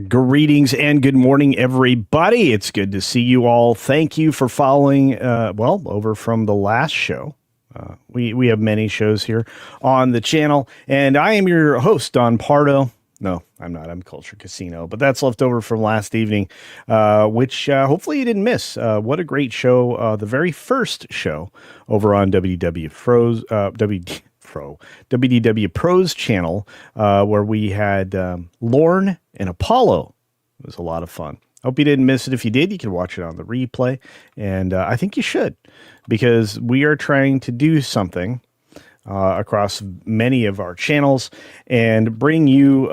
Greetings and good morning, everybody. It's good to see you all. Thank you for following, over from the last show. We have many shows here on the channel, and I am your host, Don Pardo. No, I'm not. I'm Culture Casino, but that's left over from last evening, which hopefully you didn't miss. What a great show. The very first show over on WDW Pros channel, where we had Lorne and Apollo. It was a lot of fun. Hope you didn't miss it. If you did, you can watch it on the replay, and I think you should, because we are trying to do something across many of our channels and bring you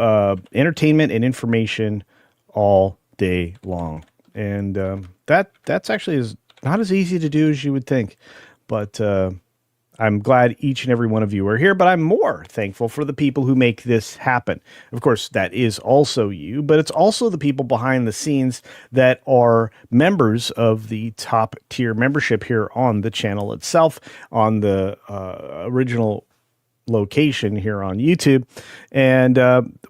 entertainment and information all day long. And that's actually not as easy to do as you would think, but I'm glad each and every one of you are here, but I'm more thankful for the people who make this happen. Of course, that is also you, but it's also the people behind the scenes that are members of the top tier membership here on the channel itself, on the original location here on YouTube. And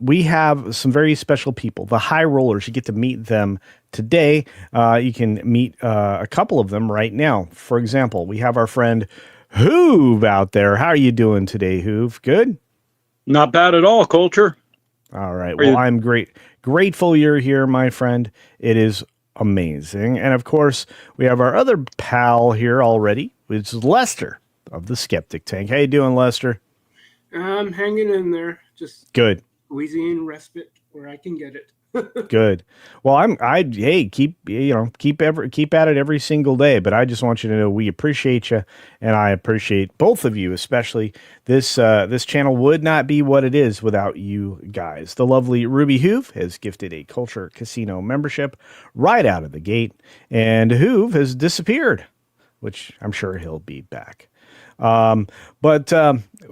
we have some very special people, the high rollers. You get to meet them today. You can meet a couple of them right now. For example, we have our friend Hoove out there. How are you doing today, Hoove? Good? Not bad at all, Culture. All right. Well, I'm grateful you're here, my friend. It is amazing. And of course, we have our other pal here already, which is Lester of the Skeptic Tank. How you doing, Lester? I'm hanging in there. Just good. Squeezing respite where I can get it. Good. Well, keep at it every single day, but I just want you to know we appreciate you, and I appreciate both of you, especially. This channel would not be what it is without you guys. The lovely Ruby Hoove has gifted a Culture Casino membership right out of the gate, and Hoove has disappeared, which I'm sure he'll be back. But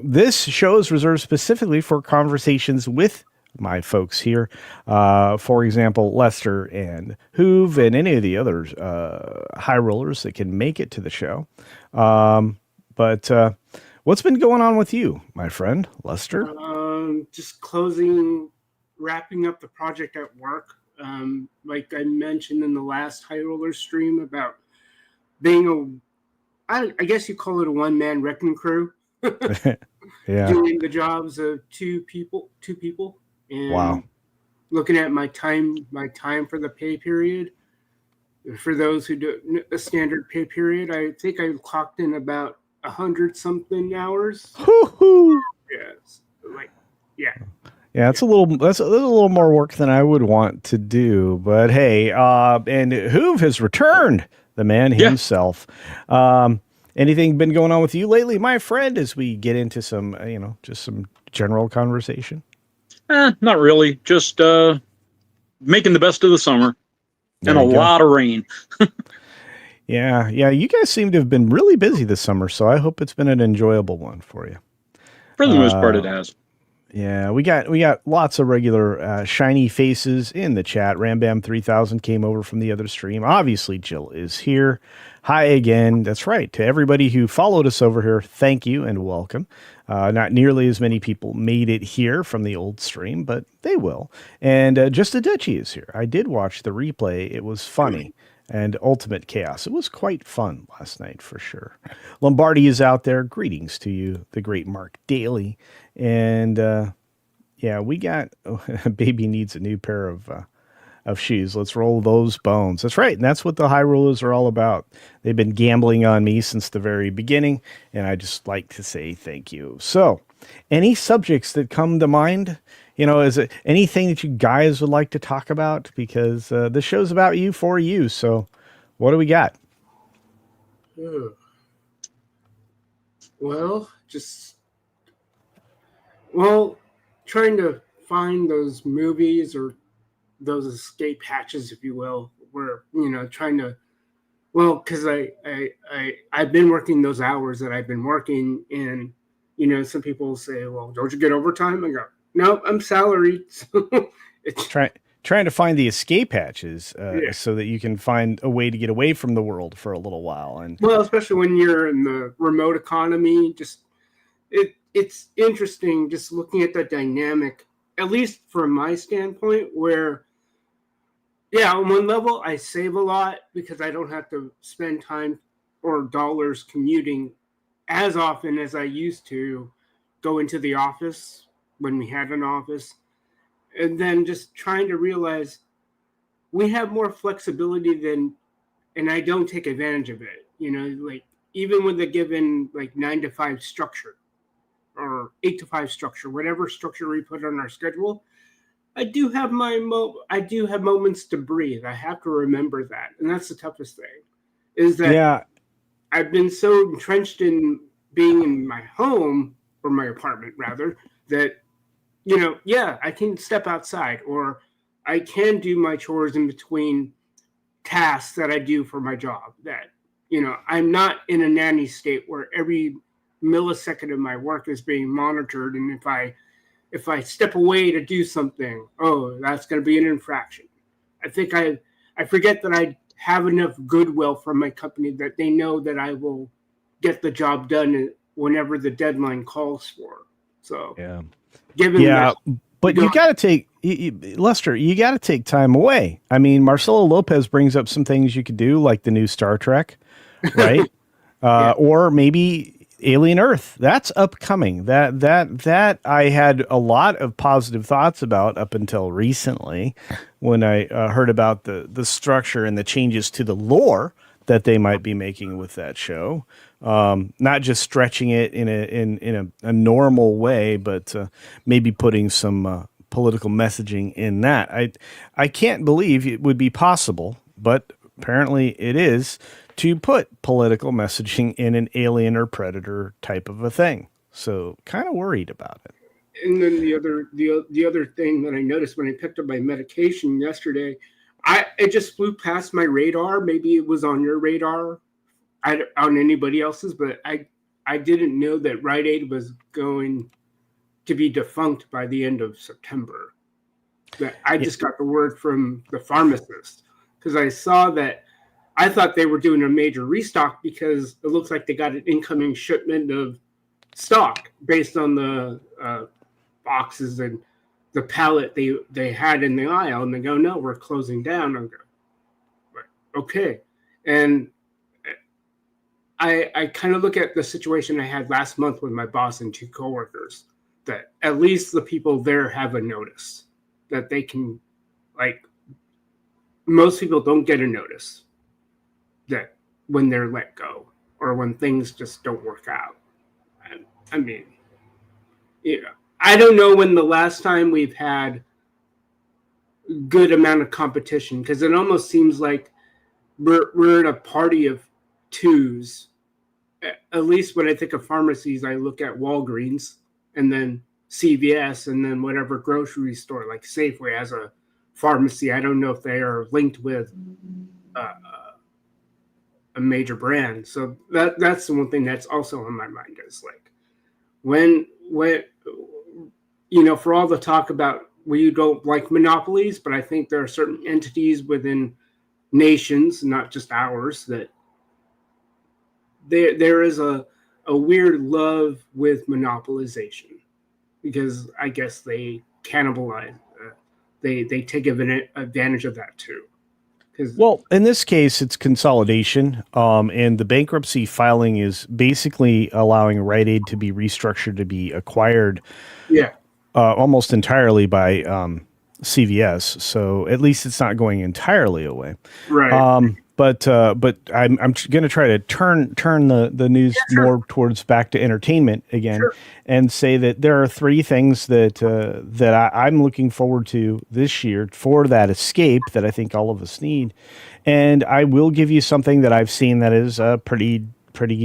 this show is reserved specifically for conversations with my folks here. For example, Lester and Hoove and any of the others, high rollers that can make it to the show. But what's been going on with you, my friend, Lester? Just wrapping up the project at work. Like I mentioned in the last high roller stream about being I guess you call it a one-man wrecking crew. Yeah. Doing the jobs of two people. And wow. Looking at my time for the pay period. For those who do a standard pay period, I think I clocked in about 100-something hours. Hoo-hoo. Yes. Yeah. Yeah, that's a little more work than I would want to do, but hey, and Hoove has returned, the man himself. Anything been going on with you lately, my friend, as we get into some, just some general conversation? Not really. Just making the best of the summer and a lot of rain. Yeah. You guys seem to have been really busy this summer, so I hope it's been an enjoyable one for you. For the most part, it has. Yeah, we got lots of regular shiny faces in the chat. Rambam 3000 came over from the other stream. Obviously, Jill is here. Hi again. That's right. To everybody who followed us over here, thank you and welcome. Not nearly as many people made it here from the old stream, but they will. And Just a Dutchie is here. I did watch the replay. It was funny. And Ultimate Chaos. It was quite fun last night for sure. Lombardi is out there. Greetings to you, the great Mark Daly. And we got baby needs a new pair of shoes. Let's roll those bones. That's right. And that's what the high rollers are all about. They've been gambling on me since the very beginning. And I just like to say thank you. So any subjects that come to mind? Is it anything that you guys would like to talk about? Because this show's about you, for you. So what do we got? Trying to find those movies or those escape hatches, if you will, where, because I've been working those hours that I've been working, and, some people say, well, don't you get overtime? I go, no, I'm salaried. So it's trying to find the escape hatches so that you can find a way to get away from the world for a little while. And especially when you're in the remote economy, it's interesting just looking at the dynamic, at least from my standpoint, where Yeah, on one level, I save a lot because I don't have to spend time or dollars commuting as often as I used to go into the office when we had an office. And then just trying to realize we have more flexibility than, and I don't take advantage of it. Like even with the given like 9 to 5 structure or 8 to 5 structure, whatever structure we put on our schedule, I do have moments to breathe. I have to remember that, and that's the toughest thing. Is that Yeah. I've been so entrenched in being in my home or my apartment rather that yeah, I can step outside or I can do my chores in between tasks that I do for my job. That I'm not in a nanny state where every millisecond of my work is being monitored, and if I step away to do something, oh, that's going to be an infraction. I think I forget that I have enough goodwill from my company that they know that I will get the job done whenever the deadline calls for. So, Yeah. given Yeah. that, But you got to take, Lester, you got to take time away. I mean, Marcelo Lopez brings up some things you could do, like the new Star Trek, right? Yeah. Or maybe Alien Earth. That's upcoming. That I had a lot of positive thoughts about up until recently, when I heard about the structure and the changes to the lore that they might be making with that show. Not just stretching it in a normal way, but maybe putting some political messaging in that. I can't believe it would be possible, but apparently it is, to put political messaging in an Alien or Predator type of a thing. So kind of worried about it. And then the other thing that I noticed when I picked up my medication yesterday, it just flew past my radar. Maybe it was on your radar, on anybody else's, but I didn't know that Rite Aid was going to be defunct by the end of September. That I just got the word from the pharmacist because I saw that. I thought they were doing a major restock because it looks like they got an incoming shipment of stock based on the boxes and the pallet they had in the aisle, and they go, no, we're closing down. I'm going, okay. And I kind of look at the situation I had last month with my boss and 2 coworkers, that at least the people there have a notice that they can, like, most people don't get a notice that when they're let go or when things just don't work out. I mean, I don't know when the last time we've had good amount of competition, because it almost seems like we're in a party of twos. At least when I think of pharmacies, I look at Walgreens and then CVS and then whatever grocery store like Safeway has a pharmacy. I don't know if they are linked with a major brand. So that's the one thing that's also on my mind is like when for all the talk about we don't like monopolies, but I think there are certain entities within nations, not just ours, that there is a weird love with monopolization, because I guess they cannibalize, they take advantage of that too. Well, in this case, it's consolidation, and the bankruptcy filing is basically allowing Rite Aid to be restructured to be acquired, almost entirely by CVS. So at least it's not going entirely away, right? But I'm going to try to turn the news more towards back to entertainment again, and say that there are 3 things that I'm looking forward to this year for that escape that I think all of us need, and I will give you something that I've seen that is pretty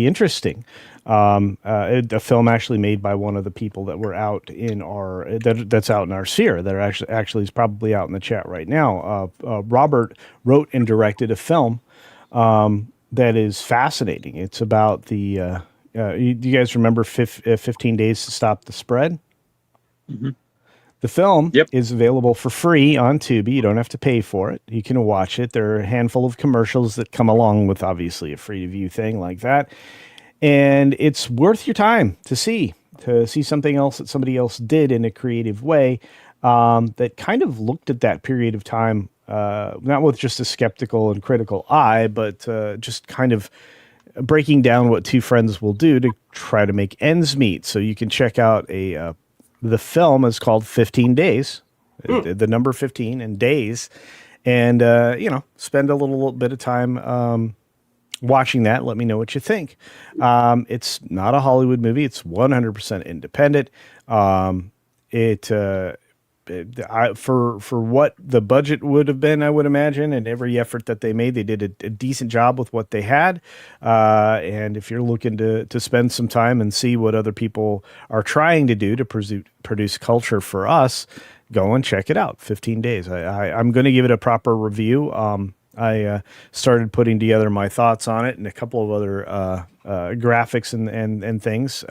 interesting. A film actually made by one of the people that were out in that's out in our sphere, that are actually is probably out in the chat right now. Robert wrote and directed a film that is fascinating. It's about the do you guys remember 15 Days to Stop the Spread? Mm-hmm. The film is available for free on Tubi. You don't have to pay for it. You can watch it. There are a handful of commercials that come along with obviously a free to view thing like that. And it's worth your time to see something else that somebody else did in a creative way, that kind of looked at that period of time not with just a skeptical and critical eye, but just kind of breaking down what two friends will do to try to make ends meet. So you can check out the film is called 15 Days, the number 15 and days, and spend a little bit of time watching that. Let me know what you think. It's not a Hollywood movie. It's 100% independent. For what the budget would have been, I would imagine, and every effort that they made, they did a decent job with what they had. And if you're looking to spend some time and see what other people are trying to do to produce culture for us, go and check it out. 15 Days. I'm going to give it a proper review. I started putting together my thoughts on it and a couple of other graphics and things.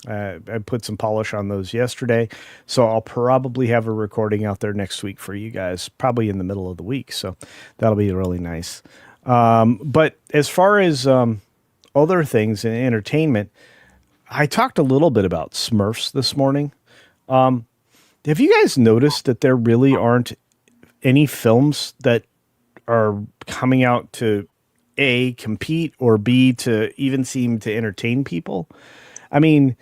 I put some polish on those yesterday, so I'll probably have a recording out there next week for you guys, probably in the middle of the week. So that'll be really nice. But as far as other things in entertainment, I talked a little bit about Smurfs this morning. Have you guys noticed that there really aren't any films that are coming out to A, compete, or B, to even seem to entertain people? I mean,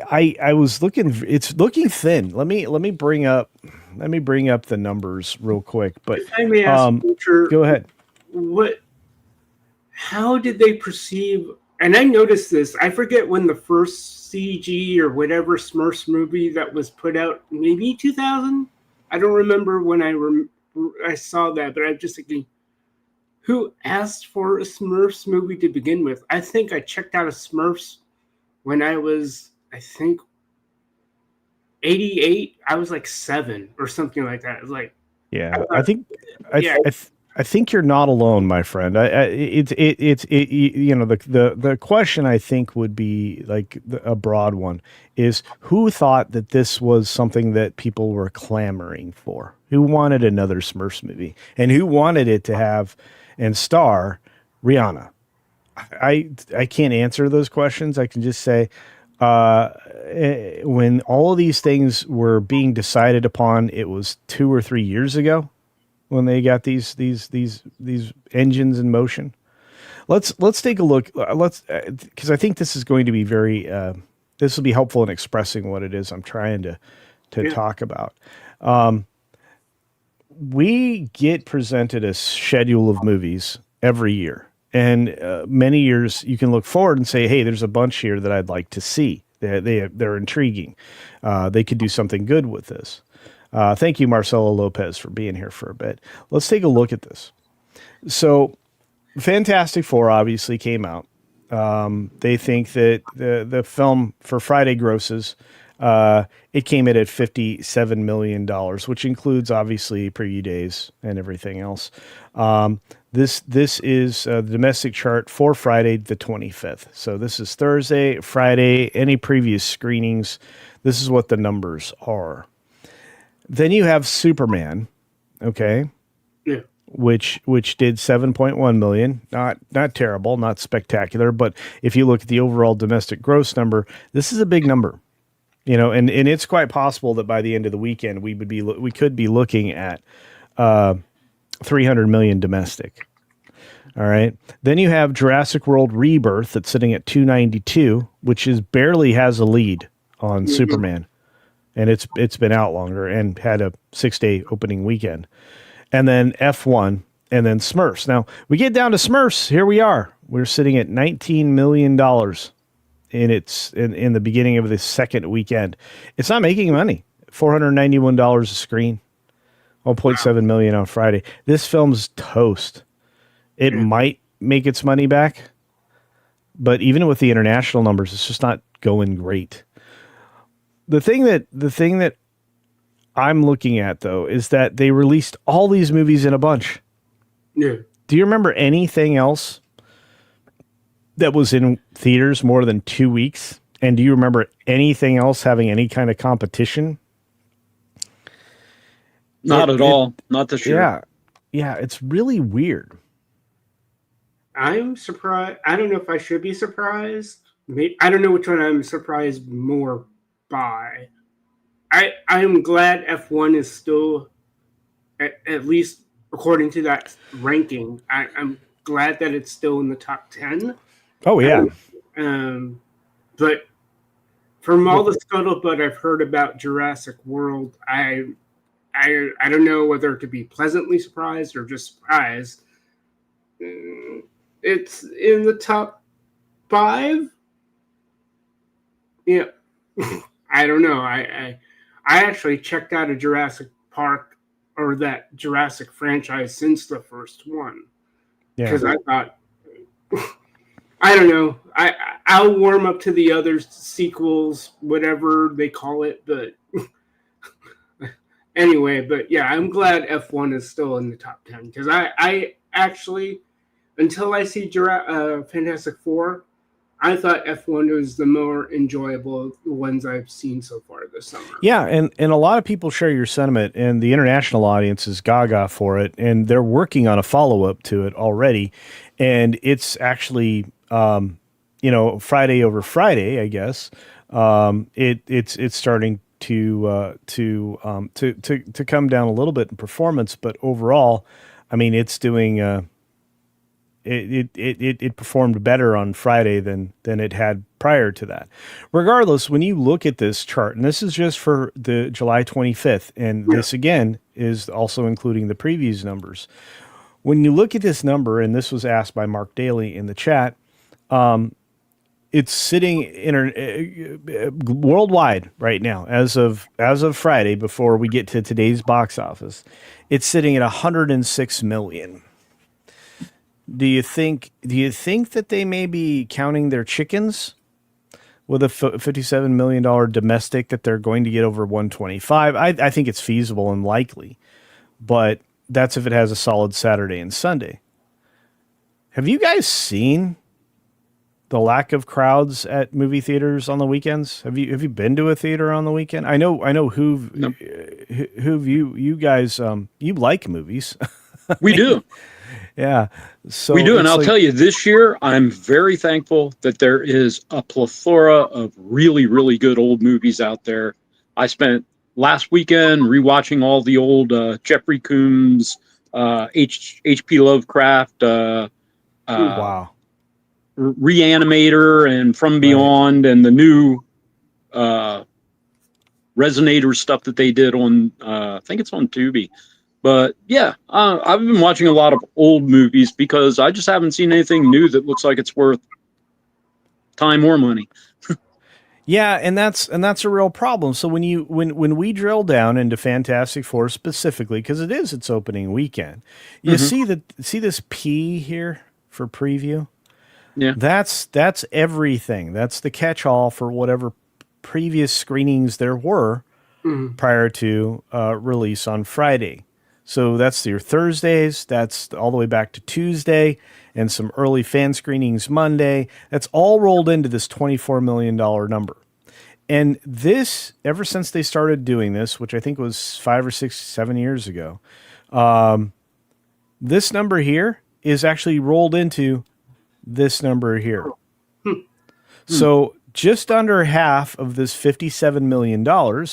I was looking. It's looking thin. Let me bring up the numbers real quick. But if I may ask, Richard, go ahead. How did they perceive? And I noticed this. I forget when the first CG or whatever Smurfs movie that was put out, maybe 2000. I don't remember when I saw that, but I'm just thinking, who asked for a Smurfs movie to begin with? I think I checked out a Smurfs when I was, 88. I was like 7 or something like that. It was like, yeah, I think you're not alone, my friend. The question I think would be like a broad one is, who thought that this was something that people were clamoring for? Who wanted another Smurfs movie, and who wanted it to have and star Rihanna? I can't answer those questions. I can just say, when all of these things were being decided upon, it was 2 or 3 years ago when they got these engines in motion. Let's take a look. Because I think this is going to be very. This will be helpful in expressing what it is I'm trying to talk about. We get presented a schedule of movies every year. And many years you can look forward and say, hey, there's a bunch here that I'd like to see. They're intriguing. They could do something good with this. Thank you, Marcelo Lopez, for being here for a bit. Let's take a look at this. So Fantastic Four obviously came out. They think that the film for Friday grosses, it came in at $57 million, which includes obviously preview days and everything else. This is the domestic chart for Friday the 25th. So this is Thursday, Friday, any previous screenings. This is what the numbers are. Then you have Superman, okay? Yeah. Which did 7.1 million. Not terrible, not spectacular, but if you look at the overall domestic gross number, this is a big number. And it's quite possible that by the end of the weekend we could be looking at 300 million domestic. All right. Then you have Jurassic World Rebirth that's sitting at 292, which barely has a lead on Superman. And it's been out longer and had a 6-day opening weekend. And then F1 and then Smurfs. Now, we get down to Smurfs, here we are. We're sitting at $19 million in the beginning of the second weekend. It's not making money. $491 a screen. 1.7 million on Friday. This film's toast. It might make its money back, but even with the international numbers, it's just not going great. The thing that I'm looking at though is that they released all these movies in a bunch. Yeah. Do you remember anything else that was in theaters more than 2 weeks? And do you remember anything else having any kind of competition? Not at all. Not this year. Yeah, it's really weird. I'm surprised. I don't know if I should be surprised. I don't know which one I'm surprised more by. I'm glad F1 is still at least according to that ranking. I'm glad that it's still in the top 10. Oh yeah. But from all the scuttlebutt I've heard about Jurassic World, I don't know whether to be pleasantly surprised or just surprised. It's in the top 5. Yeah, I don't know. I actually checked out a Jurassic Park or that Jurassic franchise since the first one because I thought I don't know. I'll warm up to the other sequels, whatever they call it, but anyway. But yeah, I'm glad F1 is still in the top 10 because I actually, until I see Fantastic Four, I thought F1 was the more enjoyable of the ones I've seen so far this summer. Yeah, and a lot of people share your sentiment, and the international audience is gaga for it, and they're working on a follow-up to it already, and it's actually, Friday over Friday, I guess. It's starting to come down a little bit in performance, but overall, I mean, it's doing. It performed better on Friday than it had prior to that. Regardless, when you look at this chart, and this is just for the July 25th, and this again is also including the previews numbers. When you look at this number, and this was asked by Mark Daly in the chat, it's sitting worldwide right now as of Friday. Before we get to today's box office, it's sitting at 106 million. Do you think that they may be counting their chickens with a $57 million domestic that they're going to get over 125? I think it's feasible and likely, but that's if it has a solid Saturday and Sunday. Have you guys seen the lack of crowds at movie theaters on the weekends? Have you been to a theater on the weekend? I know who you guys you like movies. We do. Yeah. So we do. And I'll tell you, this year, I'm very thankful that there is a plethora of really, really good old movies out there. I spent last weekend rewatching all the old Jeffrey Combs, H.P. Lovecraft, wow, Reanimator and From Beyond, and the new Resonator stuff that they did on, I think it's on Tubi. But yeah, I've been watching a lot of old movies because I just haven't seen anything new that looks like it's worth time or money. Yeah, and that's a real problem. So when we drill down into Fantastic Four specifically, because it is its opening weekend, you see this P here for preview. Yeah, that's everything. That's the catch-all for whatever previous screenings there were prior to release on Friday. So that's your Thursdays, that's all the way back to Tuesday, and some early fan screenings Monday. That's all rolled into this $24 million number. And this, ever since they started doing this, which I think was 5 or 6, 7 years ago, this number here is actually rolled into this number here. So just under half of this $57 million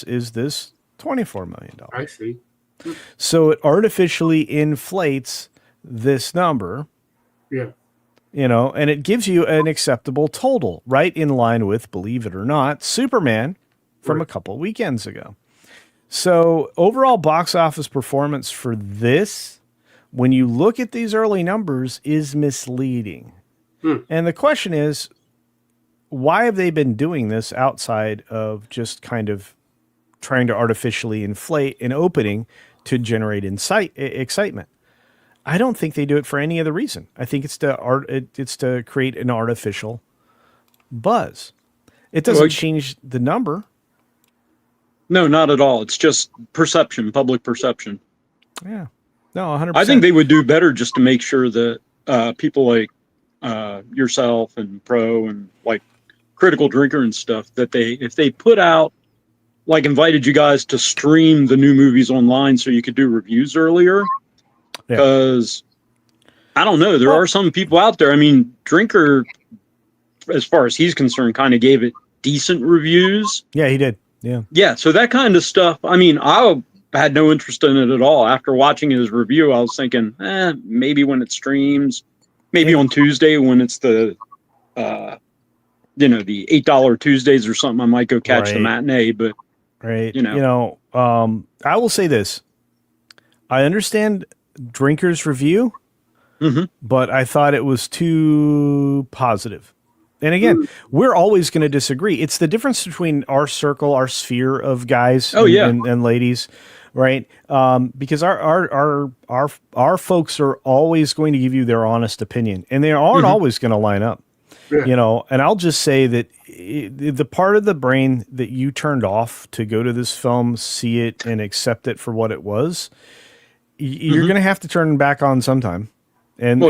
is this $24 million. I see. So it artificially inflates this number. Yeah. And it gives you an acceptable total, right in line with, believe it or not, Superman from a couple weekends ago. So overall box office performance for this, when you look at these early numbers, is misleading. And the question is, why have they been doing this outside of just kind of trying to artificially inflate an opening to generate excitement? I don't think they do it for any other reason. I think it's to create an artificial buzz. It doesn't change the number. No, not at all. It's just perception, public perception. Yeah. No, 100%. I think they would do better just to make sure that people like yourself and Pro and like Critical Drinker and stuff, that if they put out, like, invited you guys to stream the new movies online so you could do reviews earlier. Because I don't know, there are some people out there. I mean, Drinker, as far as he's concerned, kind of gave it decent reviews. Yeah, he did. Yeah. Yeah. So that kind of stuff. I mean, had no interest in it at all. After watching his review, I was thinking, maybe when it streams, maybe on Tuesday when it's the the $8 Tuesdays or something, I might go catch the matinee. But I will say this: I understand Drinker's review, but I thought it was too positive. And again, we're always going to disagree. It's the difference between our circle, our sphere of guys and ladies, right? Because our folks are always going to give you their honest opinion, and they aren't always going to line up. Yeah. And I'll just say that the part of the brain that you turned off to go to this film, see it, and accept it for what it was, you're going to have to turn back on sometime. And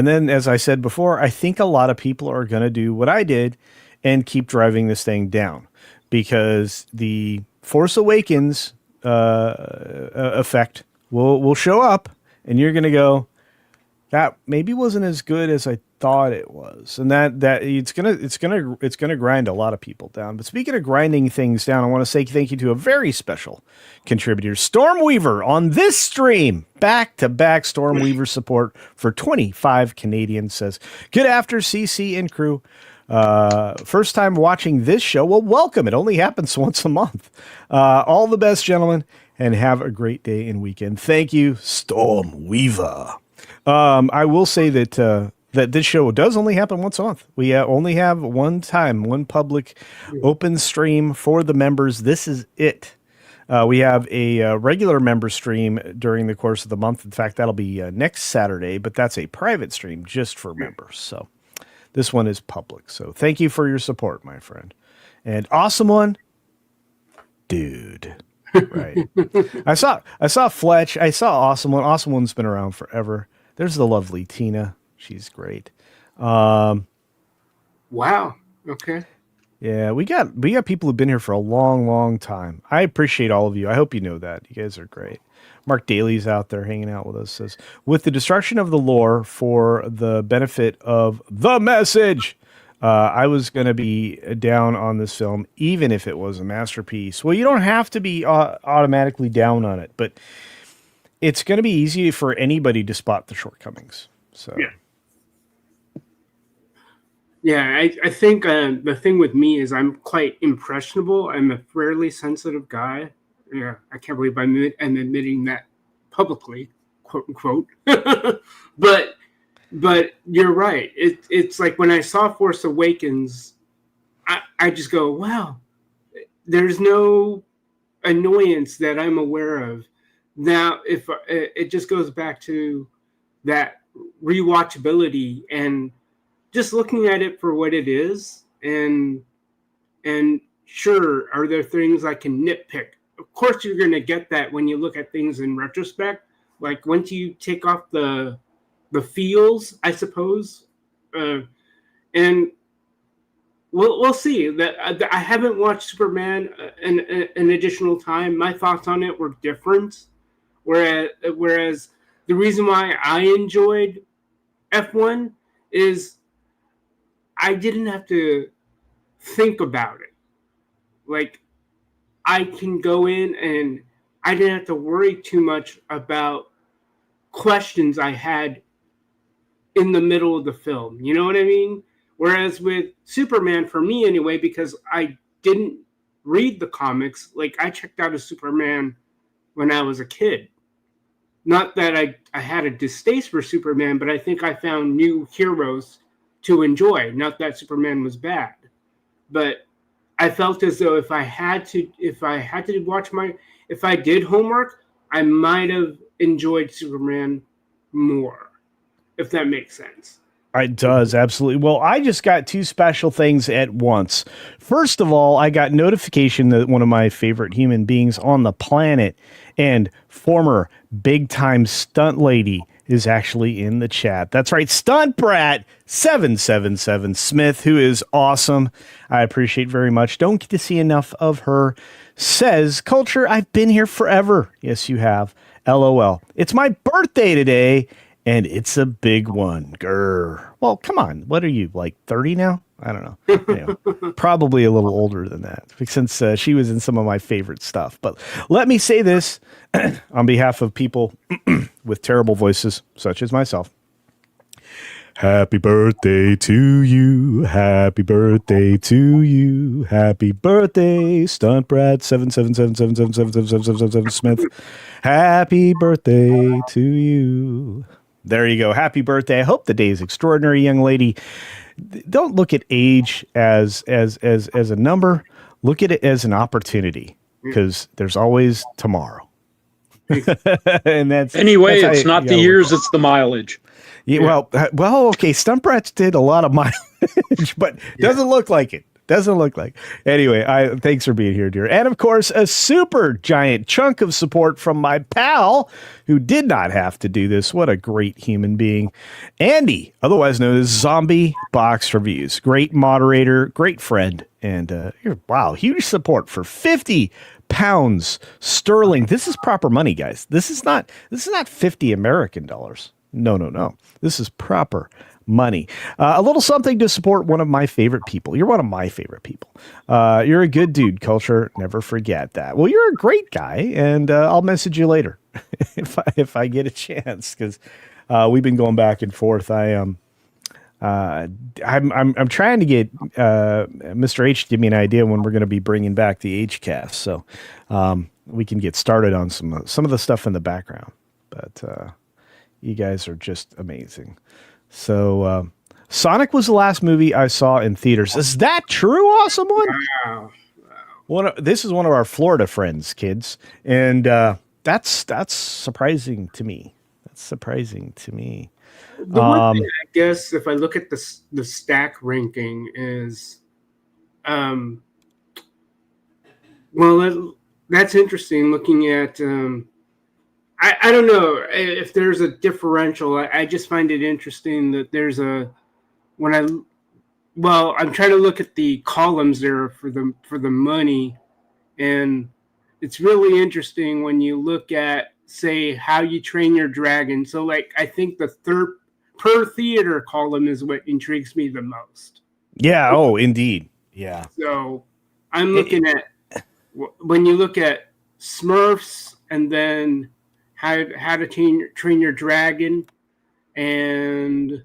then, as I said before, I think a lot of people are going to do what I did and keep driving this thing down, because the Force Awakens effect will show up, and you're going to go, that maybe wasn't as good as I thought it was, and that it's gonna grind a lot of people down. But speaking of grinding things down, I want to say thank you to a very special contributor, Stormweaver, on this stream. Back-to-back Stormweaver support for 25 Canadian. Says, good after CC and crew. First time watching this show. Well, welcome. It only happens once a month. All the best, gentlemen, and have a great day and weekend. Thank you, Stormweaver. I will say that that this show does only happen once a month. We only have one public open stream for the members. This is it. We have a regular member stream during the course of the month. In fact, that'll be next Saturday, but that's a private stream just for members. So this one is public. So thank you for your support, my friend. And awesome one, dude. Right. I saw Fletch. I saw Awesome One. Awesome One's been around forever. There's the lovely Tina. She's great. Wow. Okay. Yeah, we got people who've been here for a long, long time. I appreciate all of you. I hope you know that. You guys are great. Mark Daly's out there hanging out with us. Says, with the destruction of the lore for the benefit of the message, I was going to be down on this film, even if it was a masterpiece. Well, you don't have to be automatically down on it, but it's going to be easy for anybody to spot the shortcomings. So, yeah. I think the thing with me is I'm quite impressionable. I'm a fairly sensitive guy. Yeah, I can't believe I'm admitting that publicly, quote unquote. but you're right. It's like when I saw Force Awakens, I just go, wow. There's no annoyance that I'm aware of. Now, if it just goes back to that rewatchability and just looking at it for what it is, and sure, are there things I can nitpick? Of course, you're going to get that when you look at things in retrospect. Like once you take off the feels, I suppose, and we'll see. That I haven't watched Superman an additional time. My thoughts on it were different. Whereas the reason why I enjoyed F1 is I didn't have to think about it. Like, I can go in and I didn't have to worry too much about questions I had in the middle of the film. You know what I mean? Whereas with Superman, for me anyway, because I didn't read the comics, like I checked out of Superman when I was a kid. Not that I had a distaste for Superman, but I think I found new heroes to enjoy. Not that Superman was bad, but I felt as though if I did homework, I might have enjoyed Superman more, if that makes sense. It does, absolutely. Well, I just got two special things at once. First of all, I got notification that one of my favorite human beings on the planet and former big-time stunt lady is actually in the chat. That's right, Stunt Brat 777 Smith, who is awesome. I appreciate very much. Don't get to see enough of her. Says, Culture, I've been here forever. Yes, you have. LOL. It's my birthday today, and it's a big one. Grr. Well, come on. What are you, like 30 now? I don't know. Anyway, probably a little older than that since she was in some of my favorite stuff. But let me say this on behalf of people with terrible voices, such as myself. Happy birthday to you. Happy birthday to you. Happy birthday, Stunt Brad 777777777 Smith. Happy birthday to you. There you go. Happy birthday. I hope the day is extraordinary, young lady. Don't look at age as a number. Look at it as an opportunity, because there's always tomorrow. And Anyway, that's it's not the years, it's the mileage. Yeah, well, okay. Stunt Brats did a lot of mileage, but doesn't look like it. Doesn't look like. Anyway, thanks for being here, dear. And of course, a super giant chunk of support from my pal who did not have to do this. What a great human being. Andy, otherwise known as Zombie Box Reviews. Great moderator, great friend. And wow, huge support for 50 pounds sterling. This is proper money, guys. This is not 50 American dollars. No. This is proper money. A little something to support one of my favorite people. You're one of my favorite people. You're a good dude, Culture. Never forget that. Well, you're a great guy, and I'll message you later if I get a chance, because we've been going back and forth. I'm trying to get Mr. H to give me an idea when we're going to be bringing back the HCast, so we can get started on some of the stuff in the background. But you guys are just amazing. So Sonic was the last movie I saw in theaters. Is that true, Awesome One? Wow. This is one of our Florida friends, kids, and that's surprising to me. The one thing, I guess, if I look at the stack ranking is, that's interesting. Looking at, I don't know if there's a differential. I just find it interesting that there's I'm trying to look at the columns there for the money, and it's really interesting when you look at, say, How You Train Your Dragon. So, like, I think the third per theater column is what intrigues me the most. Yeah. Oh, indeed. Yeah. So I'm looking at, when you look at Smurfs and then how to train your dragon, and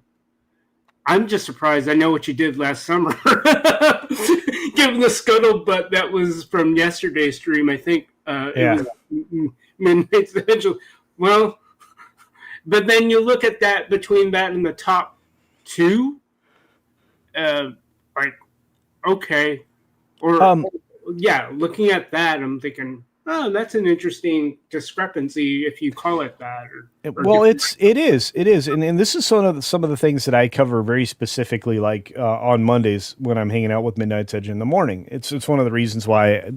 I'm just surprised. I know what you did last summer. Given the scuttlebutt that was from yesterday's stream, I think it was Midnight Vigil. Well, but then you look at that, between that and the top two, like, okay. Or, looking at that, I'm thinking, oh, that's an interesting discrepancy if you call it that. It is. And this is some of the things that I cover very specifically, like on Mondays when I'm hanging out with Midnight's Edge in the morning. It's one of the reasons why,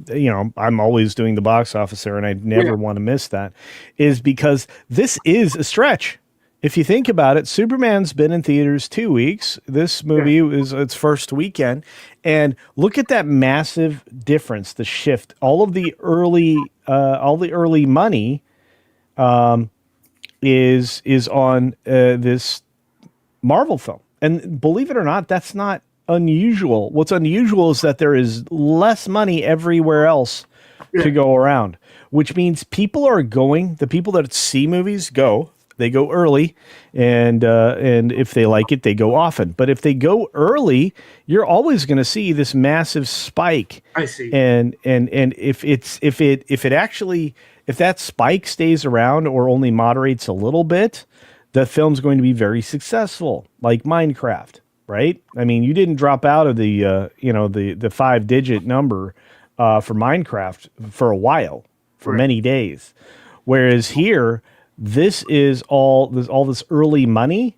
I'm always doing the box office there, and I never want to miss that, is because this is a stretch. If you think about it, Superman's been in theaters 2 weeks. This movie is its first weekend, and look at that massive difference, the shift. All the early money is on this Marvel film, and believe it or not, that's not unusual. What's unusual is that there is less money everywhere else to go around, which means people are going. The people that see movies go. They go early, and if they like it, they go often. But if they go early, you're always going to see this massive spike. I see. And if that spike stays around or only moderates a little bit, the film's going to be very successful, like Minecraft, right? I mean, you didn't drop out of the 5-digit number for Minecraft for a while, for many days, whereas here, this is all this early money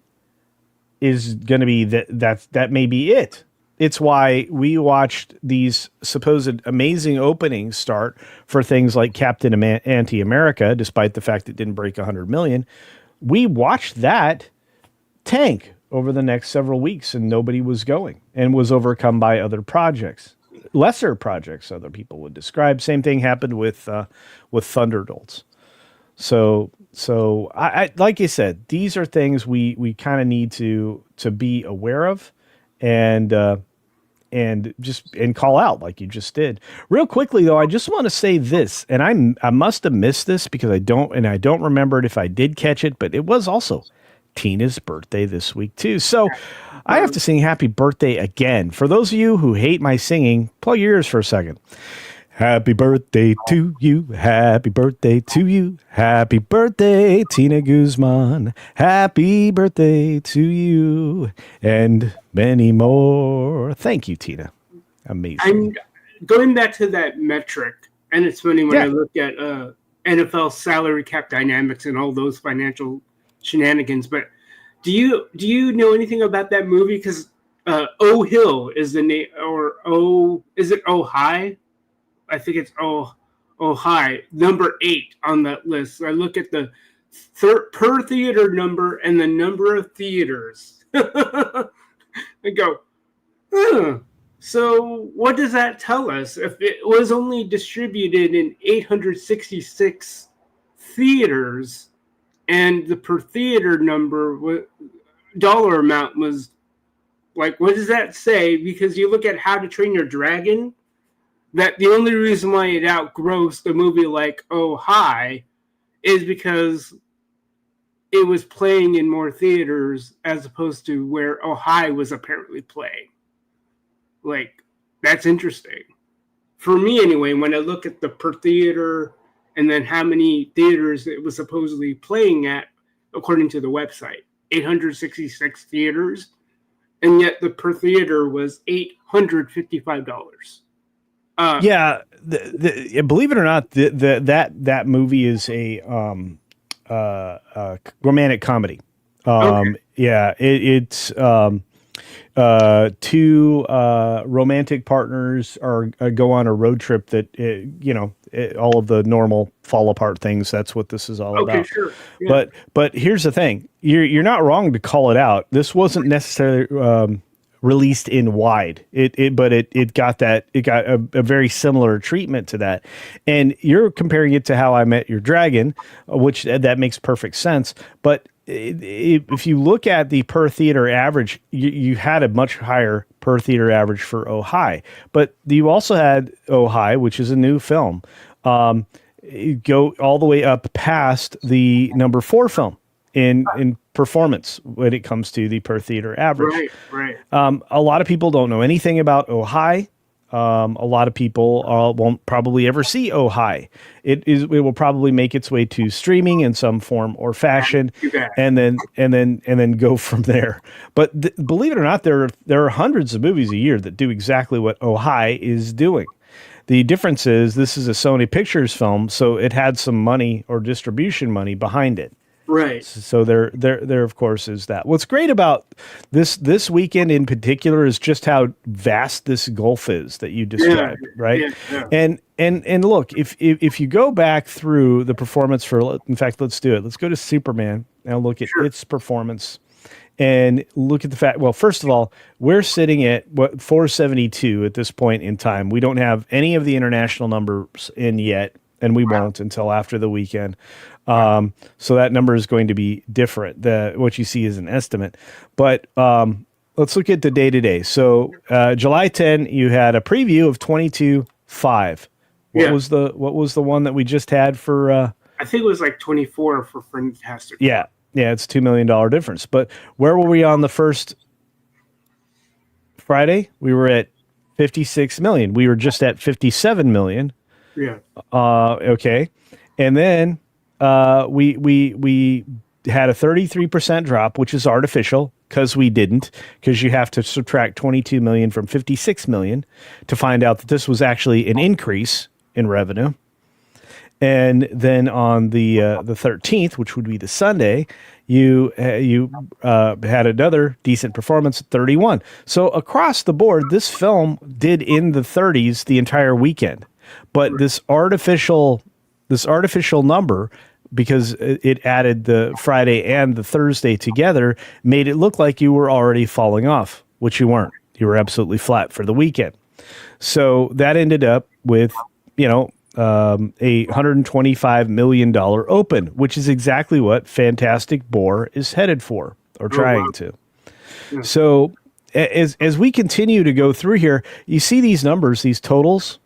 is going to be that may be it. It's why we watched these supposed amazing openings start for things like Captain Anti-America, despite the fact it didn't break 100 million. We watched that tank over the next several weeks, and nobody was going, and was overcome by other projects, lesser projects, other people would describe. Same thing happened with Thunderdolts. So I like you said, these are things we kind of need to be aware of, and and call out like you just did. Real quickly though, I just want to say this, and I must have missed this because I don't remember it if I did catch it, but it was also Tina's birthday this week too. So I have to sing happy birthday again. For those of you who hate my singing, plug your ears for a second. Happy birthday to you. Happy birthday to you. Happy birthday, Tina Guzman. Happy birthday to you. And many more. Thank you, Tina. Amazing. I'm going back to that metric, and it's funny when I look at NFL salary cap dynamics and all those financial shenanigans. But do you know anything about that movie? Because O Hill is the name, or is it O High? I think it's Oh High, number 8 on that list. I look at the per theater number and the number of theaters. I go, so what does that tell us? If it was only distributed in 866 theaters and the per theater number, dollar amount was like, what does that say? Because you look at How to Train Your Dragon, that the only reason why it outgrossed a movie like Oh High is because it was playing in more theaters as opposed to where Oh High was apparently playing. Like, that's interesting. For me, anyway, when I look at the per theater and then how many theaters it was supposedly playing at, according to the website, 866 theaters, and yet the per theater was $855. Believe it or not, that movie is a romantic comedy. Okay. Yeah, it's two romantic partners go on a road trip that all of the normal fall apart things. That's what this is all about. Sure. Yeah. But here's the thing: you're not wrong to call it out. This wasn't necessarily released in wide. It got a very similar treatment to that. And you're comparing it to How I Met Your Dragon, which that makes perfect sense. But if you look at the per theater average, you had a much higher per theater average for Oh High, but you also had Oh High, which is a new film, go all the way up past the number 4 film in performance when it comes to the per theater average. Right. A lot of people don't know anything about Oh High. A lot of people won't probably ever see Oh High. It will probably make its way to streaming in some form or fashion, and then go from there. But believe it or not, there are hundreds of movies a year that do exactly what Oh High is doing. The difference is this is a Sony Pictures film, so it had some money or distribution money behind it. Right. So there of course is that. What's great about this weekend in particular is just how vast this gulf is that you described, right? Yeah. And look, if you go back through the performance in fact, let's do it. Let's go to Superman and look at its performance and look at the fact. Well, first of all, we're sitting at 472 at this point in time. We don't have any of the international numbers in yet, and we won't until after the weekend. So that number is going to be different. What you see is an estimate, but let's look at the day to day. So July 10, you had a preview of 22.5. What was the one that we just had for? I think it was like 24 for Fantastic. Yeah, it's $2 million difference. But where were we on the first Friday? We were at 56 million. We were just at 57 million. Yeah. Okay, and then we had a 33% drop, which is artificial because you have to subtract 22 million from 56 million to find out that this was actually an increase in revenue. And then on the 13th, which would be the Sunday, you had another decent performance at 31. So across the board, this film did in the 30s the entire weekend. But this artificial number, because it added the Friday and the Thursday together, made it look like you were already falling off, which you weren't. You were absolutely flat for the weekend. So that ended up with, a $125 million open, which is exactly what Fantastic Boar is headed for or trying to. Yeah. So as we continue to go through here, you see these numbers, these totals,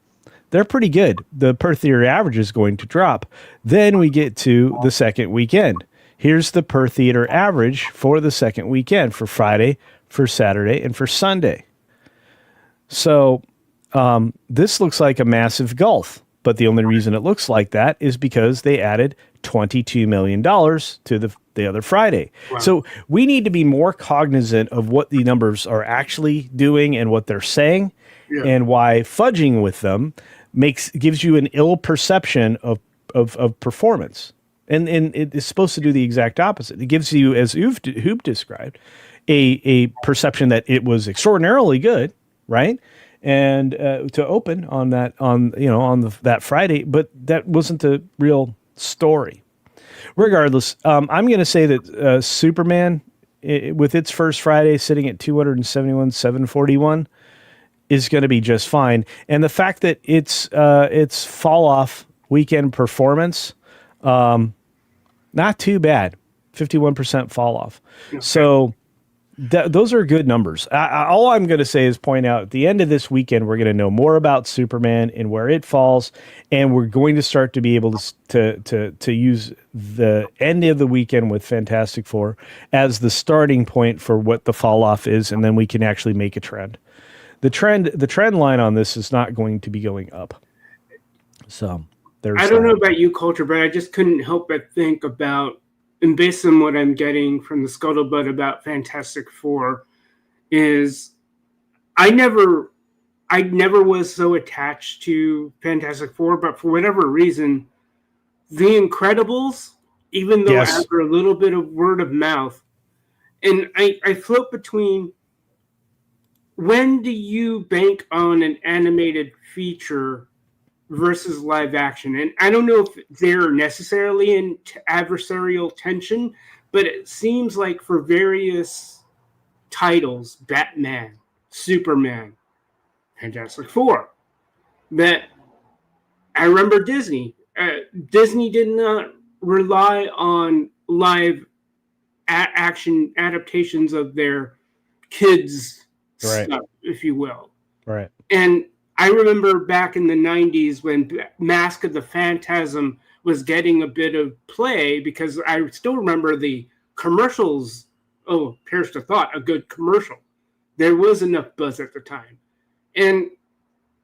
they're pretty good. The per theater average is going to drop. Then we get to the second weekend. Here's the per theater average for the second weekend, for Friday, for Saturday, and for Sunday. So this looks like a massive gulf. But the only reason it looks like that is because they added $22 million to the other Friday. Wow. So we need to be more cognizant of what the numbers are actually doing and what they're saying, and why fudging with them gives you an ill perception of performance. And it is supposed to do the exact opposite. It gives you, as Hoop described, a perception that it was extraordinarily good, right? And to open on that that Friday, but that wasn't the real story. Regardless, I'm going to say that Superman, with its first Friday sitting at 271,741, is going to be just fine. And the fact that it's fall off weekend performance, not too bad, 51% fall off. Okay. So those are good numbers. All I'm going to say is point out at the end of this weekend, we're going to know more about Superman and where it falls, and we're going to start to be able to use the end of the weekend with Fantastic Four as the starting point for what the fall off is, and then we can actually make a trend. The trend line on this is not going to be going up. So there's. I don't know about you, Culture, but I just couldn't help but think about, and based on what I'm getting from the scuttlebutt about Fantastic Four, is I never was so attached to Fantastic Four, but for whatever reason, The Incredibles, even though after a little bit of word of mouth, and I float between, when do you bank on an animated feature versus live action? And I don't know if they're necessarily in adversarial tension, but it seems like for various titles, Batman, Superman, Fantastic Four, that I remember Disney did not rely on live action adaptations of their kids' stuff, if you will. Right. And I remember back in the 90s when Mask of the Phantasm was getting a bit of play, because I still remember the commercials. Oh, perish the thought, a good commercial. There was enough buzz at the time. And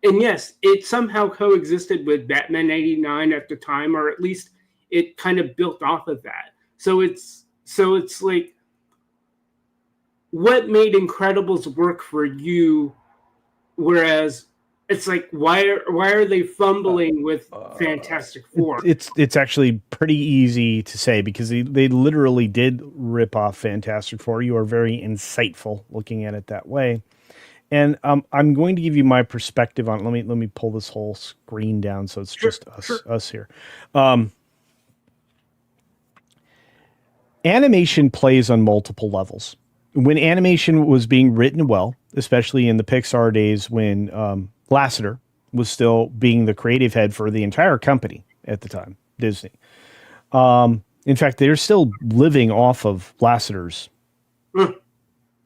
yes, it somehow coexisted with Batman 89 at the time, or at least it kind of built off of that. So it's like, what made Incredibles work for you, whereas it's like, why are they fumbling with Fantastic Four? It's actually pretty easy to say, because they literally did rip off Fantastic Four. You are very insightful looking at it that way. And I'm going to give you my perspective on it. Let me pull this whole screen down so it's just us here. Animation plays on multiple levels. When animation was being written well, especially in the Pixar days when Lasseter was still being the creative head for the entire company at the time, Disney. In fact, they're still living off of Lasseter's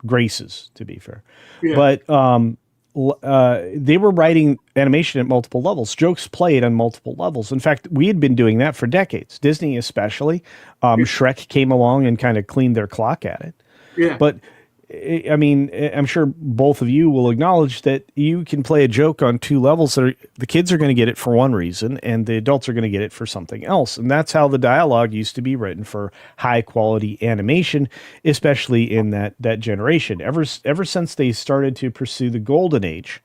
graces, to be fair. Yeah. But they were writing animation at multiple levels. Jokes played on multiple levels. In fact, we had been doing that for decades. Disney especially. Shrek came along and kind of cleaned their clock at it. Yeah. But I mean, I'm sure both of you will acknowledge that you can play a joke on two levels. The kids are going to get it for one reason, and the adults are going to get it for something else. And that's how the dialogue used to be written for high quality animation, especially in that generation. Ever since they started to pursue the golden age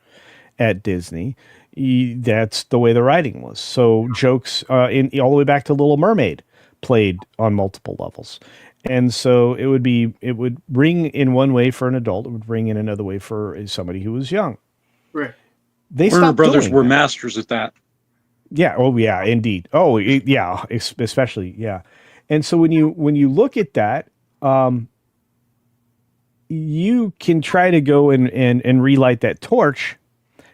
at Disney, that's the way the writing was. So jokes all the way back to Little Mermaid played on multiple levels. And so it would ring in one way for an adult. It would ring in another way for somebody who was young. Right. Warner Brothers were masters at that. Yeah. Oh, yeah. Indeed. Oh, yeah. Especially, yeah. And so when you look at that, you can try to go and relight that torch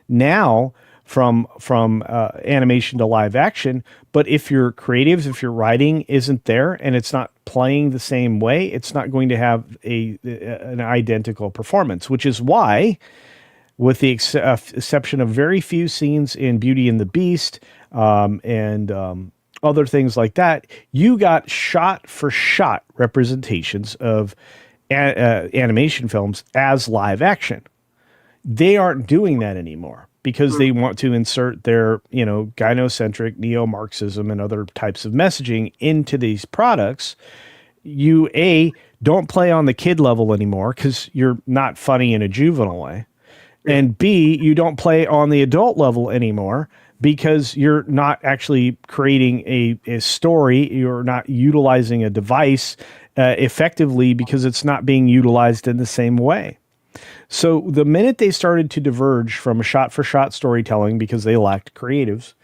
now from animation to live action. But if your creatives, if your writing isn't there and it's not playing the same way, it's not going to have an identical performance. Which is why, with the exception of very few scenes in Beauty and the Beast and other things like that, you got shot for shot representations of animation films as live action. They aren't doing that anymore because they want to insert their, gynocentric neo-Marxism and other types of messaging into these products. You don't play on the kid level anymore because you're not funny in a juvenile way. And B, you don't play on the adult level anymore because you're not actually creating a story. You're not utilizing a device effectively because it's not being utilized in the same way. So the minute they started to diverge from a shot-for-shot storytelling because they lacked creatives,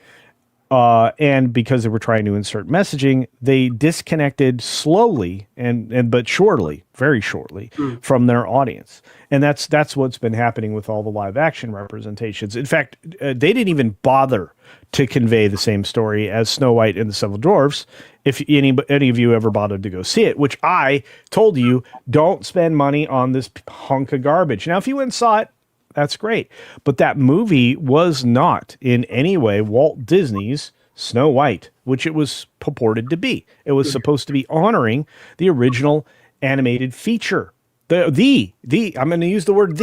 and because they were trying to insert messaging, they disconnected slowly but surely, very shortly, from their audience. And that's what's been happening with all the live action representations. In fact, they didn't even bother to convey the same story as Snow White and the Seven Dwarfs. If any of you ever bothered to go see it, which I told you, don't spend money on this hunk of garbage. Now, if you went and saw it, that's great. But that movie was not in any way Walt Disney's Snow White, which it was purported to be. It was supposed to be honoring the original animated feature. I'm going to use the word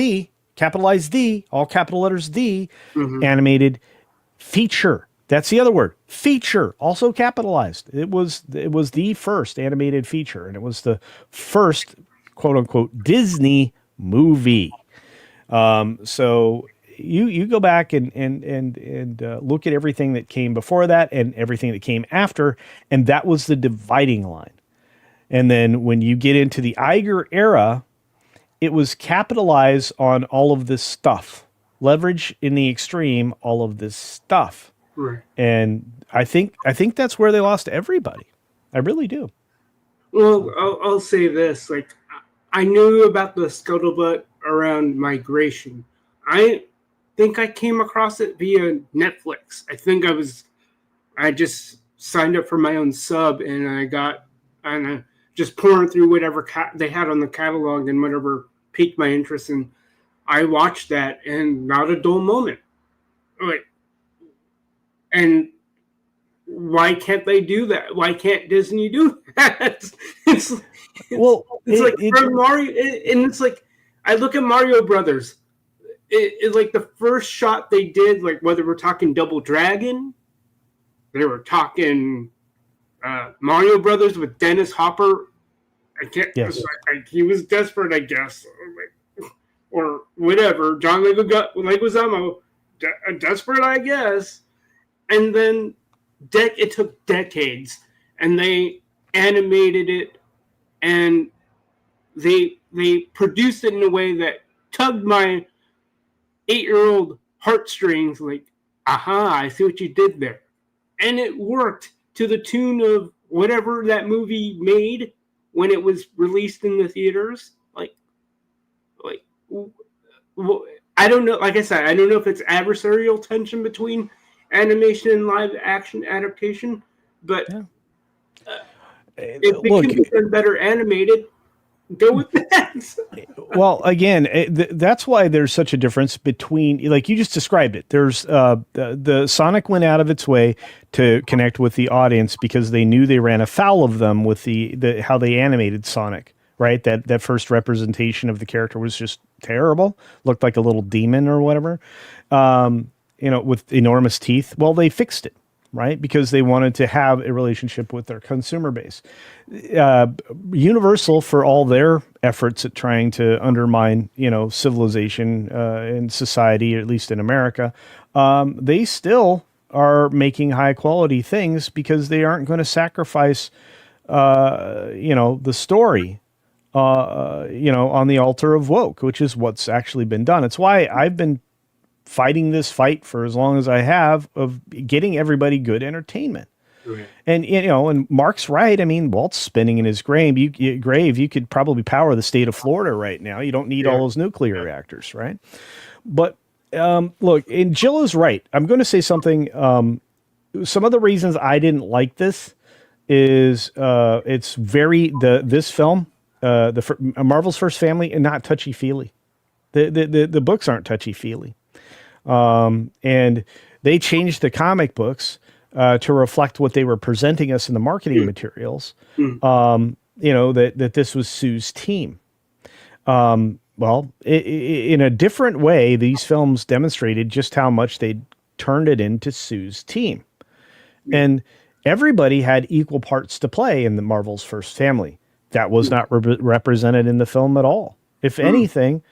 capitalize all capital letters, animated feature. That's the other word, feature, also capitalized. It was the first animated feature, and it was the first quote unquote Disney movie. So you go back and look at everything that came before that and everything that came after, and that was the dividing line. And then when you get into the Iger era, it was capitalize on all of this stuff, leverage in the extreme, all of this stuff. Right. And I think that's where they lost everybody. I really do. Well, I'll say this, like, I knew about the scuttlebutt around migration. I think I came across it via Netflix. I just signed up for my own sub, and I just pouring through whatever they had on the catalog and whatever piqued my interest, and I watched that, and not a dull moment. Like, and why can't they do that? Why can't Disney do that? It's like Mario, and it's like I look at Mario Brothers. It like the first shot they did, like whether we're talking Double Dragon, they were talking Mario Brothers with Dennis Hopper. Yes. He was desperate, I guess, or whatever. John Leguizamo, desperate, I guess. And then it took decades, and they animated it, and they produced it in a way that tugged my 8-year-old heartstrings. Like, aha, I see what you did there, and it worked to the tune of whatever that movie made when it was released in the theaters. I don't know. Like I said, I don't know if it's adversarial tension between animation and live action adaptation, but if it can be done better animated, go with that. Well, again, that's why there's such a difference between, like you just described it. There's the Sonic went out of its way to connect with the audience because they knew they ran afoul of them with the how they animated Sonic. Right, that first representation of the character was just terrible. Looked like a little demon or whatever. With enormous teeth. Well, they fixed it, right? Because they wanted to have a relationship with their consumer base. Universal, for all their efforts at trying to undermine, civilization and society, at least in America, they still are making high quality things because they aren't going to sacrifice, the story, on the altar of woke, which is what's actually been done. It's why I've been fighting this fight for as long as I have of getting everybody good entertainment. Right. And, and Mark's right. I mean, Walt's spinning in his grave. You could probably power the state of Florida right now. You don't need all those nuclear reactors, right? But Look, and Jill is right. I'm going to say something. Some of the reasons I didn't like this is it's very this film, Marvel's First Family, and not touchy feely. The books aren't touchy feely, and they changed the comic books to reflect what they were presenting us in the marketing materials. That this was Sue's team. Well, in a different way, these films demonstrated just how much they turned it into Sue's team. And everybody had equal parts to play in the Marvel's First Family. That was not represented in the film at all. If anything,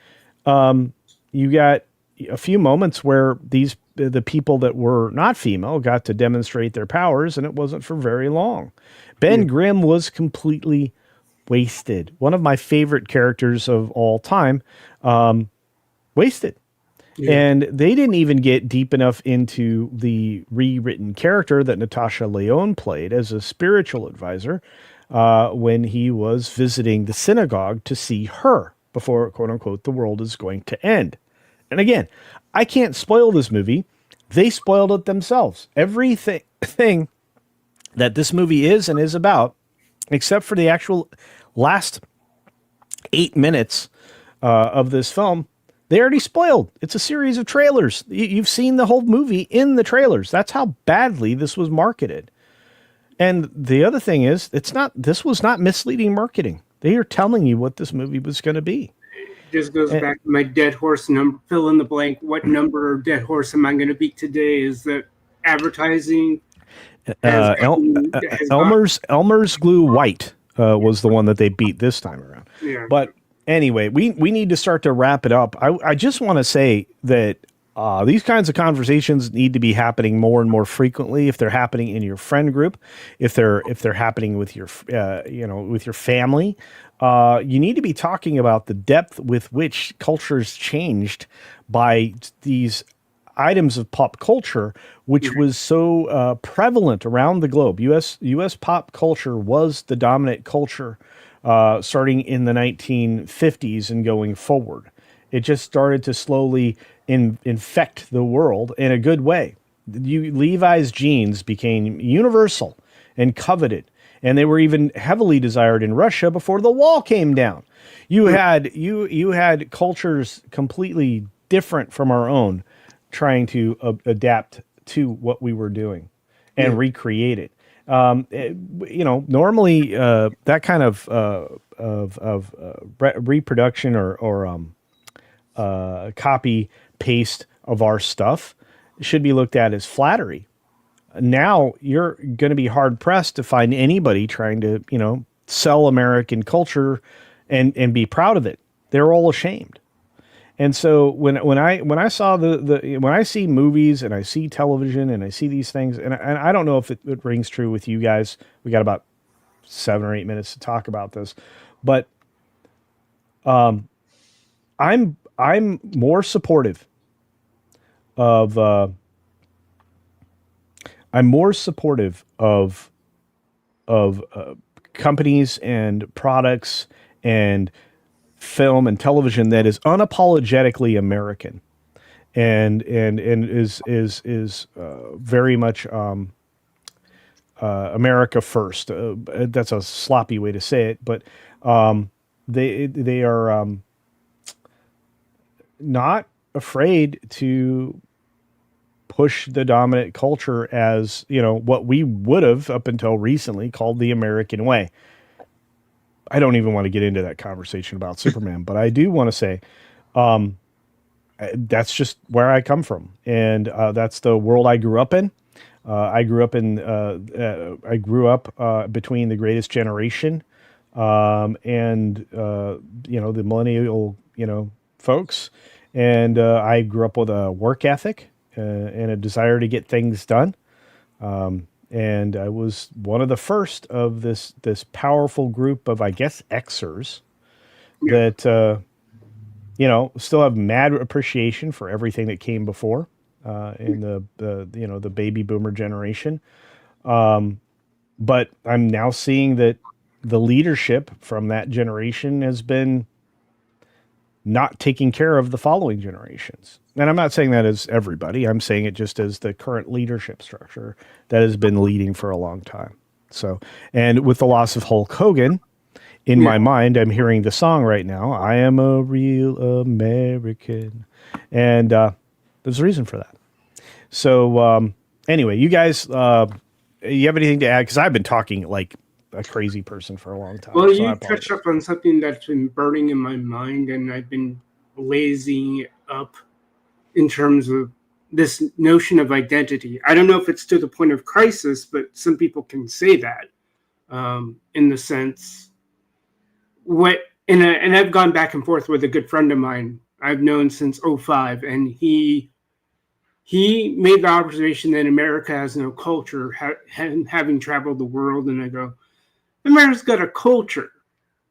you got a few moments where the people that were not female got to demonstrate their powers, and it wasn't for very long. Ben Grimm was completely wasted. One of my favorite characters of all time, wasted. Yeah. And they didn't even get deep enough into the rewritten character that Natasha Lyonne played as a spiritual advisor when he was visiting the synagogue to see her before, quote unquote, the world is going to end. And again, I can't spoil this movie. They spoiled it themselves. Everything that this movie is and is about, except for the actual last 8 minutes of this film, they already spoiled. It's a series of trailers. You've seen the whole movie in the trailers. That's how badly this was marketed. And the other thing is, this was not misleading marketing. They are telling you what this movie was going to be. It just goes back to my dead horse number, fill in the blank. What number or dead horse am I going to beat today? Is that advertising? Elmer's Glue White was the one that they beat this time around. Yeah. But anyway, we need to start to wrap it up. I just want to say that these kinds of conversations need to be happening more and more frequently. If they're happening in your friend group, if they're happening with your with your family, you need to be talking about the depth with which cultures changed by these items of pop culture, which was so prevalent around the globe. U.S. pop culture was the dominant culture starting in the 1950s and going forward. It just started to slowly infect the world in a good way. Levi's jeans became universal and coveted, and they were even heavily desired in Russia before the wall came down. You had cultures completely different from our own trying to adapt to what we were doing and recreate it. Normally that kind of reproduction or copy paste of our stuff should be looked at as flattery. Now you're going to be hard pressed to find anybody trying to, sell American culture and be proud of it. They're all ashamed. And so when I saw when I see movies and I see television and I see these things, and I don't know if it rings true with you guys. We got about 7 or 8 minutes to talk about this, but I'm more supportive of companies and products and film and television that is unapologetically American and is very much America first. That's a sloppy way to say it, but they are not afraid to push the dominant culture as what we would have up until recently called the American way. I don't even want to get into that conversation about Superman, but I do want to say that's just where I come from, and that's the world I grew up in. I grew up between the Greatest Generation and the millennial folks, and I grew up with a work ethic and a desire to get things done. And I was one of the first of this powerful group of, I guess, Xers that, still have mad appreciation for everything that came before in the baby boomer generation. But I'm now seeing that the leadership from that generation has been not taking care of the following generations. And I'm not saying that as everybody. I'm saying it just as the current leadership structure that has been leading for a long time. So, and with the loss of Hulk Hogan, in Yeah. my mind, I'm hearing the song right now. I am a real American, and there's a reason for that. So, anyway, you guys, you have anything to add? Because I've been talking like a crazy person for a long time. Well, so I you touched up on something that's been burning in my mind, and I've been lazying it up in terms of this notion of identity. I don't know if it's to the point of crisis, but some people can say that in the sense what. And I've gone back and forth with a good friend of mine I've known since '05, and he made the observation that America has no culture, having traveled the world. And I go, America's got a culture.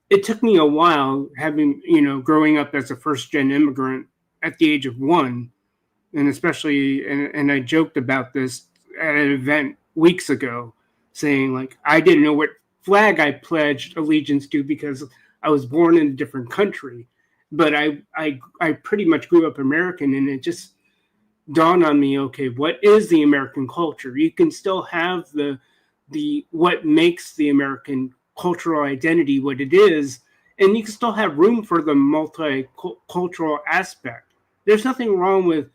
It took me a while, having growing up as a first gen immigrant at the age of 1, and especially, and I joked about this at an event weeks ago, saying like I didn't know what flag I pledged allegiance to because I was born in a different country, but I pretty much grew up American, and it just dawned on me, okay, what is the American culture? You can still have the what makes the American cultural identity what it is, and you can still have room for the multicultural aspect. There's nothing wrong with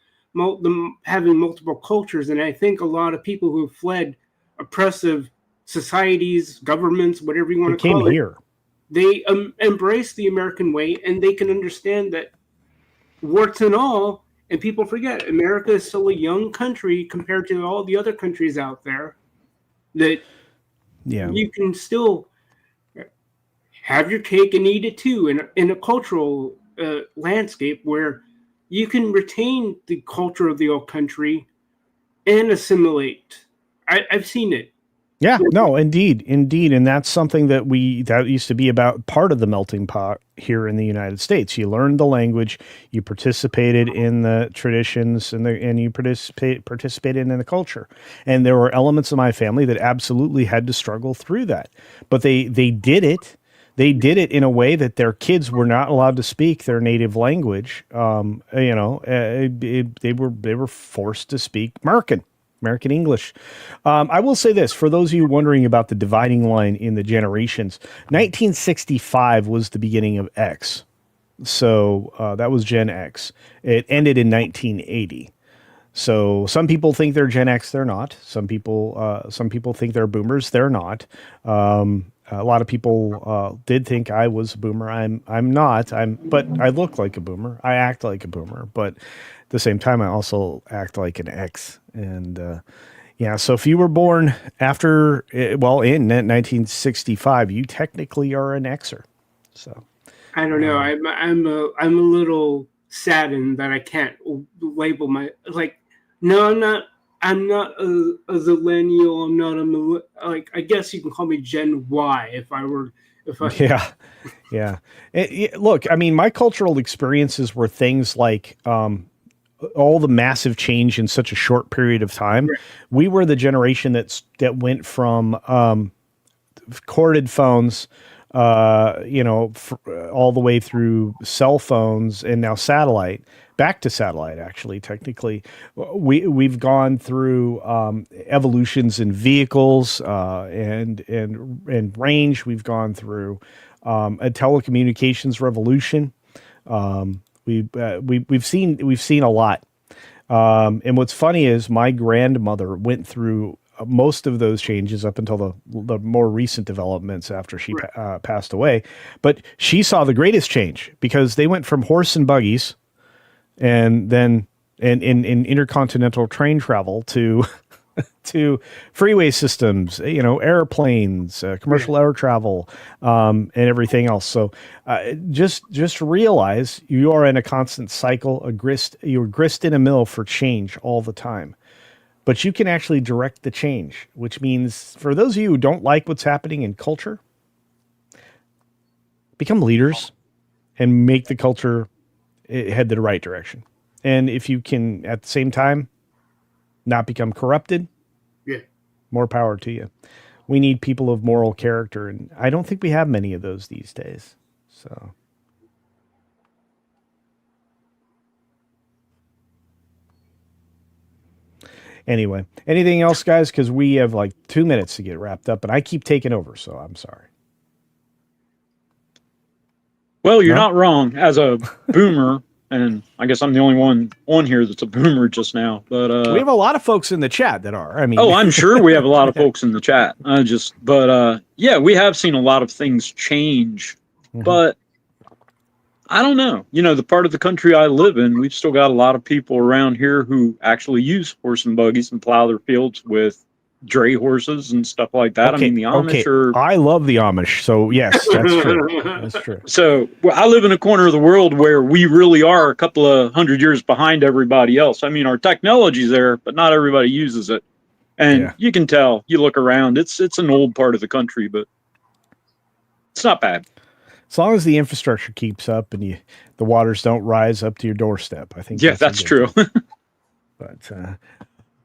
having multiple cultures, and I think a lot of people who fled oppressive societies, governments, whatever you want to came call it, here. they embrace the American way, and they can understand that warts and all. And people forget America is still a young country compared to all the other countries out there. That Yeah. you can still have your cake and eat it too in a cultural landscape where you can retain the culture of the old country and assimilate. I've seen it. Yeah, no, indeed, and that's something that used to be about part of the melting pot here in the United States. You learned the language, you participated in the traditions, and you participated in the culture. And there were elements of my family that absolutely had to struggle through that, but they did it. They did it in a way that their kids were not allowed to speak their native language. They were forced to speak American English. I will say this, for those of you wondering about the dividing line in the generations, 1965 was the beginning of X. So that was Gen X. It ended in 1980. So some people think they're Gen X, they're not. Some people think they're boomers, they're not. A lot of people did think I was a boomer. I'm not. But I look like a boomer. I act like a boomer. But at the same time, I also act like an X. And yeah, so if you were born after, in 1965, you technically are an Xer. So I don't know. I'm a little saddened that I can't label my like. No, I'm not. I'm not a millennial. I'm not like. I guess you can call me Gen Y if I were. If I yeah. Look, I mean, my cultural experiences were things like all the massive change in such a short period of time. Right. We were the generation that went from corded phones, all the way through cell phones and now satellite, back to satellite. Actually, technically, we've gone through evolutions in vehicles and range. We've gone through a telecommunications revolution. We've seen a lot. And what's funny is my grandmother went through most of those changes up until the more recent developments after she passed away. But she saw the greatest change because they went from horse and buggies and then in intercontinental train travel to to freeway systems, airplanes, commercial air travel, and everything else. So just realize you are in a constant cycle, you're grist in a mill for change all the time. But you can actually direct the change, which means for those of you who don't like what's happening in culture, become leaders and make the culture head the right direction. And if you can, at the same time, not become corrupted, more power to you. We need people of moral character, and I don't think we have many of those these days. So, Anyway, anything else, guys? Because we have like 2 minutes to get wrapped up, and I keep taking over, so I'm sorry. Well, you're No? not wrong. As a boomer, and I guess I'm the only one on here that's a boomer just now. But We have a lot of folks in the chat that are. I mean, oh, I'm sure we have a lot of folks in the chat. Yeah, we have seen a lot of things change, but I don't know. You know, the part of the country I live in, we've still got a lot of people around here who actually use horse and buggies and plow their fields with dray horses and stuff like that. I mean, the Amish are. I love the Amish, so yes, that's true. That's true. So I live in a corner of the world where we really are a couple of 100 years behind everybody else. I mean, our technology's there, but not everybody uses it. And you can tell, you look around, it's an old part of the country, but it's not bad. As long as the infrastructure keeps up and the waters don't rise up to your doorstep, I think. Yeah, that's true. But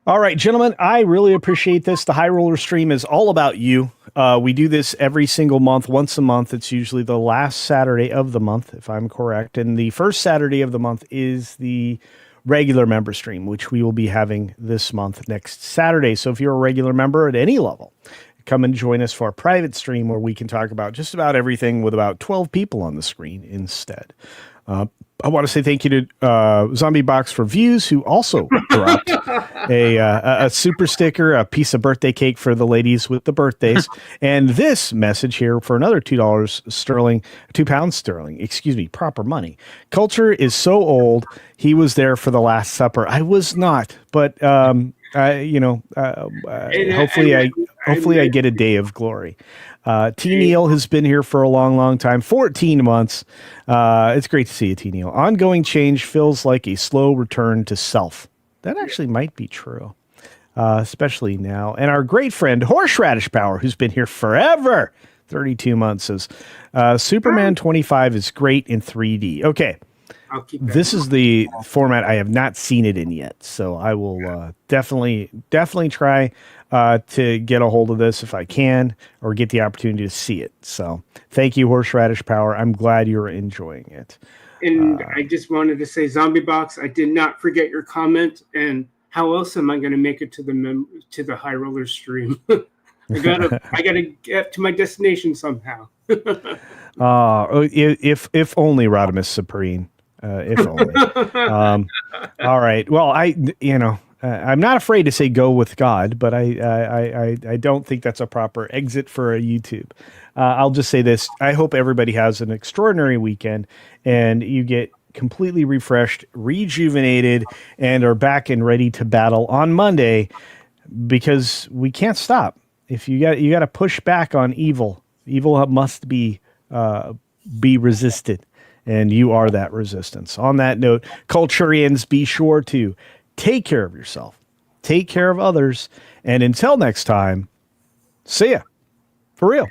all right, gentlemen, I really appreciate this. The High Roller Stream is all about you. We do this every single month, once a month. It's usually the last Saturday of the month, if I'm correct. And the first Saturday of the month is the regular member stream, which we will be having this month, next Saturday. So if you're a regular member at any level, come and join us for a private stream where we can talk about just about everything with about 12 people on the screen instead. I want to say thank you to Zombie Box for Views, who also dropped a super sticker, a piece of birthday cake for the ladies with the birthdays, and this message here for another $2 sterling, £2 sterling, excuse me, proper money. Culture is so old. He was there for the Last Supper. I was not, but hopefully I get a day of glory. T. Neal has been here for a long, long time, 14 months. It's great to see you, T. Neal. Ongoing change feels like a slow return to self. That actually might be true, especially now. And our great friend, Horseradish Power, who's been here forever, 32 months, says, Superman 25 is great in 3D. Okay. This is the format I have not seen it in yet, so I will definitely try to get a hold of this if I can, or get the opportunity to see it. So thank you, Horseradish Power. I'm glad you're enjoying it. And I just wanted to say, Zombie Box, I did not forget your comment. And how else am I going to make it to the High Roller Stream? I gotta get to my destination somehow. If only, Rodimus Supreme. If only. All right. Well, I'm not afraid to say go with God, but I don't think that's a proper exit for a YouTube. I'll just say this. I hope everybody has an extraordinary weekend and you get completely refreshed, rejuvenated, and are back and ready to battle on Monday, because we can't stop. If you got to push back on evil. Evil must be resisted. And you are that resistance. On that note, Culturians, be sure to take care of yourself, take care of others, and until next time, see ya. For real.